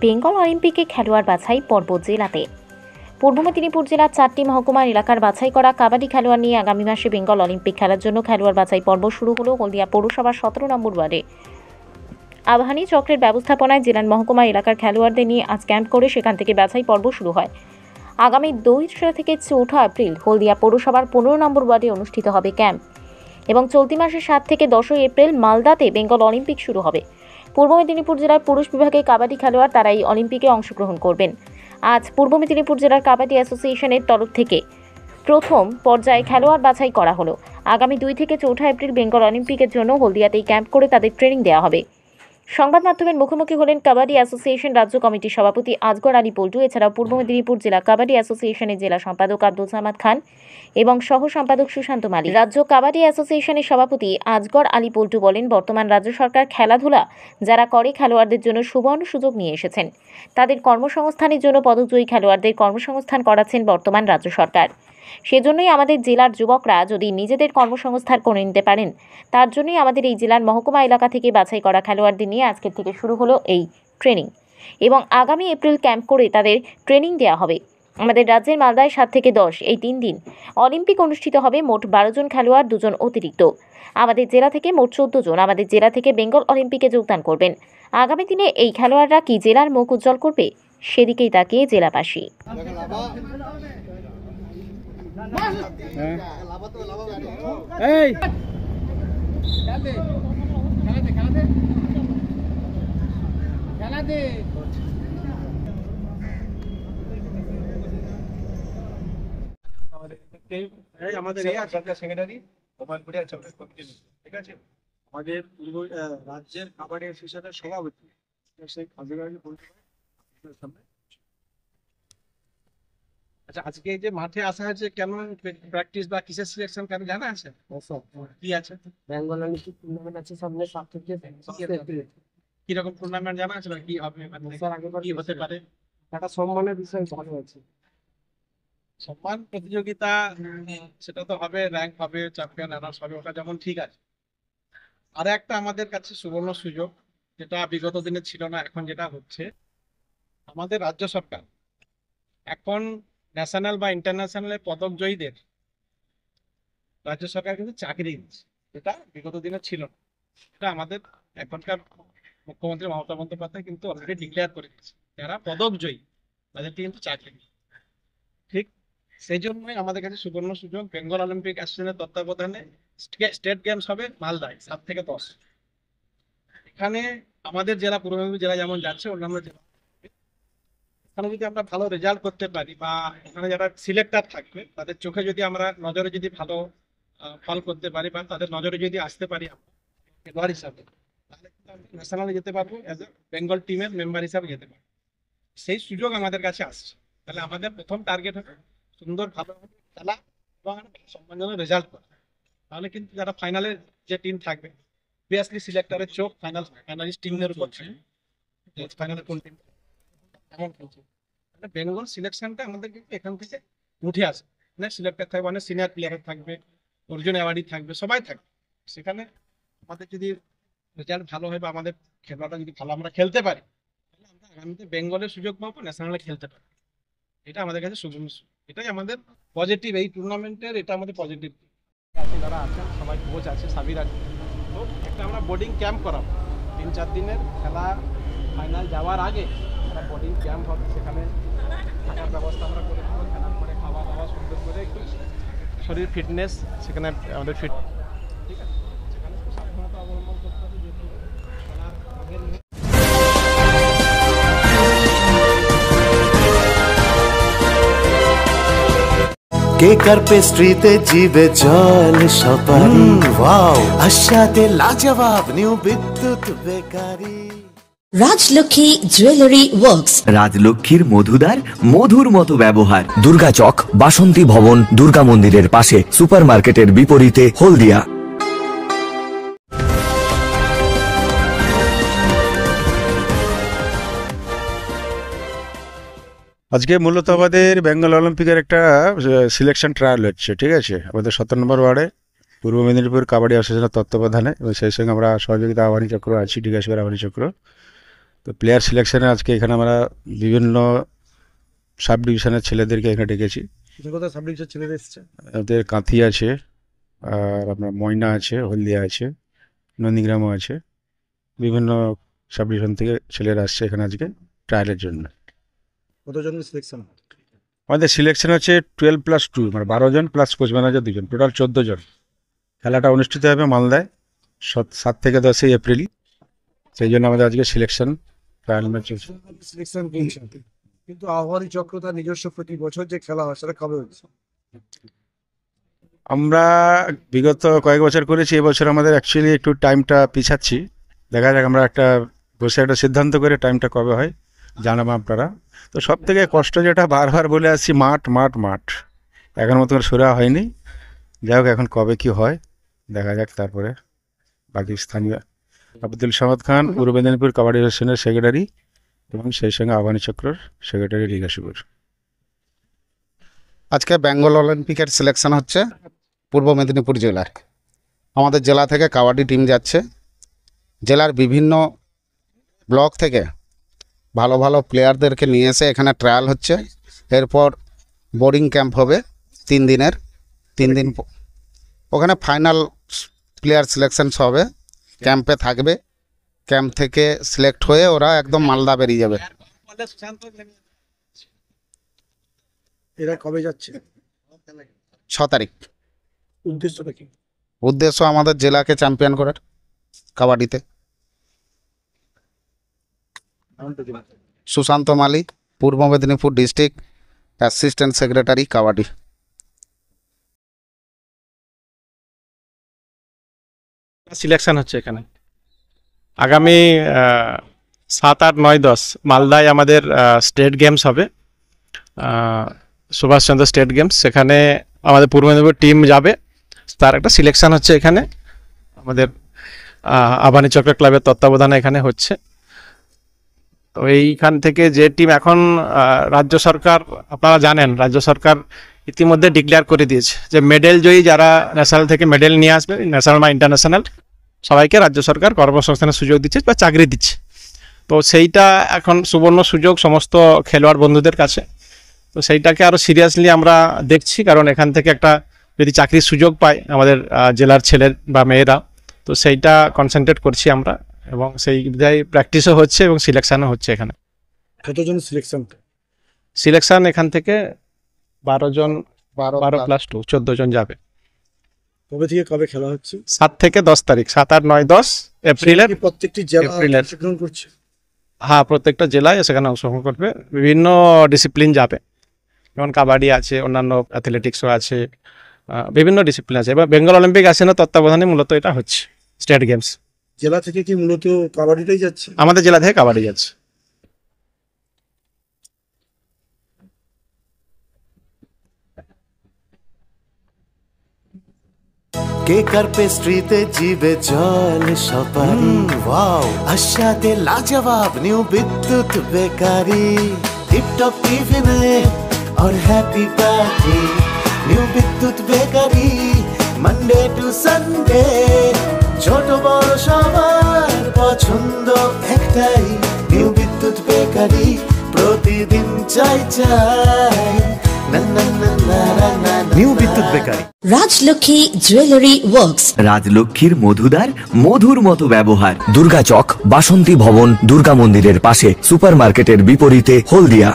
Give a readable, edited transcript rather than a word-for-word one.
বেঙ্গল অলিম্পিকে খেলোয়াড় বাছাই পর্ব জেলাতে। পূর্ব মেদিনীপুর জেলার 4টি মহকুমার এলাকার বাছাই করা কাবাডি খেলোয়াড় নিয়ে আগামী মাসে বেঙ্গল অলিম্পিক খেলার জন্য খেলোয়াড় বাছাই পর্ব শুরু হলো হলদিয়া পৌরসভার 17 নম্বর ওয়ার্ডে। আবাহনী চক্রের ব্যবস্থাপনায় জেলার মহকুমা এলাকার খেলোয়াড়দের নিয়ে আজ ক্যাম্প করে সেখান থেকে বাছাই পর্ব শুরু হয়। আগামী 2 থেকে 4 এপ্রিল হলদিয়া পৌরসভার 15 নম্বর ওয়ার্ডে অনুষ্ঠিত হবে ক্যাম্প এবং চলতি মাসের 7 থেকে 10 এপ্রিল মালদাতে বেঙ্গল অলিম্পিক শুরু হবে। পূর্ব মেদিনীপুর জেলার পুরুষ বিভাগে কাবাডি খেলোয়াড় তারা এই অলিম্পিকে অংশগ্রহণ করবেন। আজ পূর্ব মেদিনীপুর জেলার কাবাডি অ্যাসোসিয়েশনের তরফ থেকে প্রথম পর্যায়ে খেলোয়াড় বাছাই করা হলো। আগামী 2 থেকে 4 এপ্রিল বেঙ্গল অলিম্পিকের জন্য হলদিয়াতেই ক্যাম্প করে তাদের ট্রেনিং দেওয়া হবে। সংবাদ মাধ্যমের মুখোমুখি হলেন কাবাডি অ্যাসোসিয়েশন রাজ্য কমিটির সভাপতি আজগর আলী পল্টু, এছাড়াও পূর্ব মেদিনীপুর জেলা কাবাডি অ্যাসোসিয়েশনের জেলা সম্পাদক আব্দুল সামাদ খান এবং সহ সম্পাদক সুশান্ত মালিক। রাজ্য কাবাডি অ্যাসোসিয়েশনের সভাপতি আজগর আলী পল্টু বলেন, বর্তমান রাজ্য সরকার খেলাধুলা যারা করে খেলোয়াড়দের জন্য সুবর্ণ সুযোগ নিয়ে এসেছেন। তাদের কর্মসংস্থানের জন্য পদকজয়ী খেলোয়াড়দের কর্মসংস্থান করাচ্ছেন বর্তমান রাজ্য সরকার। সেজন্যই আমাদের জেলার যুবকরা যদি নিজেদের কর্মসংস্থান করে নিতে পারেন, তার জন্যই আমাদের এই জেলার মহকুমা এলাকা থেকে বাছাই করা খেলোয়াড়দের নিয়ে আজকের থেকে শুরু হলো এই ট্রেনিং এবং আগামী এপ্রিল ক্যাম্প করে তাদের ট্রেনিং দেওয়া হবে। আমাদের রাজ্যের মালদায় 7 থেকে 10 এই 3 দিন অলিম্পিক অনুষ্ঠিত হবে। মোট 12 জন খেলোয়াড়, 2 জন অতিরিক্ত। আমাদের জেলা থেকে মোট 14 জন আমাদের জেলা থেকে বেঙ্গল অলিম্পিকে যোগদান করবেন। আগামী দিনে এই খেলোয়াড়রা কি জেলার মুখ উজ্জ্বল করবে, সেদিকেই তাকিয়ে জেলাবাসী। আমাদের সেক্রেটারি কমিটি, ঠিক আছে, আমাদের রাজ্যের কাবাডি অ্যাসোসিয়েশনের সভাপতি সেই সামনে। আচ্ছা, আজকে এই যে মাঠে আসা হয়েছে, কেন প্র্যাকটিস বা কিসের সিলেকশন কেন জানা আছে? কি আছে? বেঙ্গল অলিম্পিক টুর্নামেন্ট আছে সামনে 7 থেকে 10 এপ্রিল। কি রকম টুর্নামেন্ট জানা আছে, কি হবে, স্যার আগেবার কি হতে পারে? একটা সম্মানের বিষয় ভালো আছে। সম্মান প্রতিযোগিতা সেটা তো হবে, র্যাঙ্ক হবে, চ্যাম্পিয়ন আনার্স হবে, ওটা যেমন ঠিক আছে। আর একটা আমাদের কাছে সুবর্ণ সুযোগ, যেটা বিগত দিনে ছিল না, এখন যেটা হচ্ছে, আমাদের রাজ্য সরকার এখন ন্যাশনাল বা ইন্টারন্যাশনাল পদক জয়ীদের রাজ্য সরকার কিন্তু চাকরি দিচ্ছে, যেটা বিগত দিনে ছিল না। এটা আমাদের এখনকার মুখ্যমন্ত্রী মমতা বন্দ্যোপাধ্যায় কিন্তু অলরেডি ডিক্লেয়ার করে দিচ্ছে, যারা পদক জয়ী তাদেরকে কিন্তু চাকরি, ঠিক সেই জন্যই আমাদের কাছে সুবর্ণ সুযোগ। বেঙ্গল অলিম্পিক অ্যাসোসিয়েশনের তত্ত্বাবধানে স্টেট গেমস হবে মালদায় 7 থেকে 10। এখানে আমাদের জেলা পূর্ব মেদিনীপুর জেলা যেমন যাচ্ছে, অন্যান্য জেলা এখানে যদি আমরা ভালো রেজাল্ট করতে পারি বা এখানে যারা সিলেক্টার থাকবে তাদের চোখে যদি আমরা নজরে যদি ভালো ফল করতে পারি বা তাদের নজরে যদি আসতে পারি আমরা খেলোয়াড় হিসাবে, তাহলে কিন্তু আমরা ন্যাশনালে যেতে পারবো, এজ এ বেঙ্গল টিমের মেম্বার হিসাবে যেতে পারবো। সেই সুযোগ আমাদের কাছে আসছে। তাহলে আমাদের প্রথম টার্গেট হবে সুন্দর ভালো খেলা এবং সম্মানজনক রেজাল্ট করা। তাহলে কিন্তু যারা ফাইনালে যে টিম থাকবে, অবভিয়াসলি সিলেক্টরের চোখ ফাইনালিস্ট টিমের উপর থাকবে, ফাইনালে কোন টিম এমন খেলছে। মানে বেঙ্গল সিলেকশনটা আমাদের কিন্তু এখান থেকে উঠে আসে। মানে সিলেক্টর থাকবে, অনেক সিনিয়র প্লেয়ার থাকবে, অর্জুন অ্যাওয়ার্ডি থাকবে, সবাই থাকবে। সেখানে আমাদের যদি রেজাল্ট ভালো হয় বা আমাদের খেলাটা যদি ভালো আমরা খেলতে পারি, তাহলে আমরা আগামীতে বেঙ্গলের সুযোগ পাবো, ন্যাশনালে খেলতে পারবো। এটা আমাদের কাছে সুবর্ণ সুযোগ, এটাই আমাদের পজিটিভ এই টুর্নামেন্টের, এটা আমাদের পজিটিভ। যারা আছেন সবাই কোচ আছে, সাবির আছে, তো একটা আমরা বোর্ডিং ক্যাম্প করাবো 3-4 দিনের। খেলা ফাইনাল যাওয়ার আগে একটা বোর্ডিং ক্যাম্প হবে, সেখানে থাকার ব্যবস্থা আমরা করে দেবো। খেলার পরে খাওয়া দাওয়া সুন্দর করে একটু শরীর ফিটনেস সেখানে আমাদের ফিট, ঠিক আছে, সেখানে সাবধানতা অবলম্বন করতে হবে, যেহেতু খেলার আগের কেকার পেস্ট্রিতে জিবে জল সপারি, ওয়াও আশাতে লাজবাব নিউ বিদ্যুৎ বেকারি। রাজলক্ষ্মী জুয়েলারি ওয়ার্কস, রাজলক্ষ্মীর মধুদার মধুর মতো ব্যবহার। দুর্গা চক, বাসন্তী ভবন, দুর্গা মন্দিরের পাশে, সুপার মার্কেটের বিপরীতে, হলদিয়া। আজকে মূলত আমাদের বেঙ্গল অলিম্পিকের একটা সিলেকশন ট্রায়াল হচ্ছে, ঠিক আছে, আমাদের 17 নম্বর ওয়ার্ডে পূর্ব মেদিনীপুর কাবাডি অ্যাসোসিয়েশনের তত্ত্বাবধানে, এবং সেই সঙ্গে আমরা সহযোগিতা আবাহনী চক্র আছি, ডিগাসবের আবাহনী চক্র। তো প্লেয়ার সিলেকশনে আজকে এখানে আমরা বিভিন্ন সাব ডিভিশনের ছেলেদেরকে এখানে ডেকেছি। কোথায় সাব ডিভিশন ছেলেরা এসেছে? ওদের কাঁথি আছে, আর আপনার ময়না আছে, হলদিয়া আছে, নন্দীগ্রামও আছে। বিভিন্ন সাব ডিভিশন থেকে ছেলেরা আসছে এখানে আজকে ট্রায়ালের জন্য। কতজন সিলেকশন? আমাদের সিলেকশন হচ্ছে 12+2, মানে 12 জন প্লাস কোচ ম্যানেজার 2 জন, টোটাল 14 জন। খেলাটা অনুষ্ঠিত হবে মালদায় 7 থেকে 10 এপ্রিল। সেই জন্য আমাদের আজকে সিলেকশন ট্রায়াল ম্যাচ চলছে। সিলেকশন কিন্তু আহ্বানী চক্র তার নিজস্ব প্রতি বছর যে খেলা হয় সেটা কবে হচ্ছে? আমরা বিগত কয়েক বছর করেছি, এবছর আমাদের অ্যাকচুয়ালি একটু টাইমটা পিছাচ্ছি। দেখা যাক, আমরা একটা বসে একটা সিদ্ধান্ত করে টাইমটা কবে হয় জানাবো আপনারা। তো সব থেকে কষ্ট যেটা বারবার বলে আসছি, মাঠ মাঠ মাঠ, এখন মতো সুরা হয়নি। যাই হোক, এখন কবে কি হয় দেখা যাক। তারপরে বাকি স্থানীয় আব্দুল সামাদ খান পূর্ব মেদিনীপুর কাবাডি অ্যাসোসিয়েশনের সেক্রেটারি এবং সেই সঙ্গে আহ্বানী চক্রর সেক্রেটারি লীগাশিপুর। আজকে বেঙ্গল অলিম্পিকের সিলেকশন হচ্ছে পূর্ব মেদিনীপুর জেলার। আমাদের জেলা থেকে কাবাডি টিম যাচ্ছে। জেলার বিভিন্ন ব্লক থেকে ভালো ভালো প্লেয়ারদেরকে নিয়ে এসে এখানে ট্রায়াল হচ্ছে। এরপর বোর্ডিং ক্যাম্প হবে 3 দিনের। 3 দিন ওখানে ফাইনাল প্লেয়ার সিলেকশন হবে, ক্যাম্পে থাকবে। ক্যাম্প থেকে সিলেক্ট হয়ে ওরা একদম মালদা বেরিয়ে যাবে। এরা কবে যাচ্ছে? 6 তারিখ। উদ্দেশ্যটা কি? উদ্দেশ্য আমাদের জেলাকে চ্যাম্পিয়ন করার কাবাডিতে। সুশান্ত মালি, পূর্ব Medinipur district assistant secretary kabaddi. Selection হচ্ছে এখানে আগামী 7, 8, 9, 10 মালদায় আমাদের স্টেট গেমস হবে, সুভাষচন্দ্র স্টেট গেমস। সেখানে আমাদের পূর্ব মেদিনীপুর টিম যাবে, তার একটা সিলেকশন হচ্ছে এখানে আমাদের আহ্বানী চক্র ক্লাবের তত্ত্বাবধানে এখানে হচ্ছে। তো এইখান থেকে যে টিম এখন রাজ্য সরকার, আপনারা জানেন রাজ্য সরকার ইতিমধ্যে ডিক্লেয়ার করে দিয়েছে যে মেডেল জয়ী যারা ন্যাশনাল থেকে মেডেল নিয়ে আসবে, ন্যাশনাল বা ইন্টারন্যাশনাল, সবাইকে রাজ্য সরকার কর্মসংস্থানের সুযোগ দিচ্ছে বা চাকরি দিচ্ছে। তো সেইটা এখন সুবর্ণ সুযোগ সমস্ত খেলোয়াড় বন্ধুদের কাছে। তো সেইটাকে আরও সিরিয়াসলি আমরা দেখছি, কারণ এখান থেকে একটা যদি চাকরির সুযোগ পায় আমাদের জেলার ছেলে বা মেয়েরা, তো সেইটা কনসেন্ট্রেট করছি আমরা, এবং সেই বিধায় প্র্যাকটিসও হচ্ছে এবং সিলেকশানও হচ্ছে এখানে। কতজন সিলেকশন এখান থেকে 12 জন, 12+2, 14 জন যাবে। কবে থেকে কবে খেলা হচ্ছে? 7 থেকে 10 তারিখ, 7, 8, 9, 10 এপ্রিলের। প্রত্যেকটি জেলা এপ্রিলের। অংশগ্রহণ করছে? হ্যাঁ, প্রত্যেকটা জেলায় সেখানে অংশগ্রহণ করবে, বিভিন্ন ডিসিপ্লিন যাবে, যেমন কাবাডি আছে, অন্যান্য অ্যাথলেটিক্সও আছে, বিভিন্ন ডিসিপ্লিন আছে। এবার বেঙ্গল অলিম্পিক আসেনা তত্ত্বাবধানে মূলত এটা হচ্ছে স্টেট গেমস। জেলা থেকে কি মূলত কাবাডিটাই যাচ্ছে? আমাদের জেলা থেকে কাবাডি যাচ্ছে। কেকার পেস্ট্রিতে জিবে জল সপারি, ওয়াও আশাতে লাজবাব নিউ বিদ্যুৎ বেকারি, টিপটপ টিফিনে और हैप्पी पार्टी, নিউ বিদ্যুৎ বেকারি, মানডে টু সানডে, ছোট বড় সবার পছন্দ একটাই, নিউ বিদ্যুৎ বেকারি, প্রতিদিন চাই চাই না না না না না। নিউ বিদ্যুৎ বেকারি। রাজলক্ষ্মী জুয়েলারি ওয়ার্কস, রাজলক্ষ্মীর মধুদার মধুর মতো ব্যবহার। দুর্গা চক, বাসন্তী ভবন, দুর্গা মন্দিরের পাশে, সুপার মার্কেটের বিপরীতে, হলদিয়া।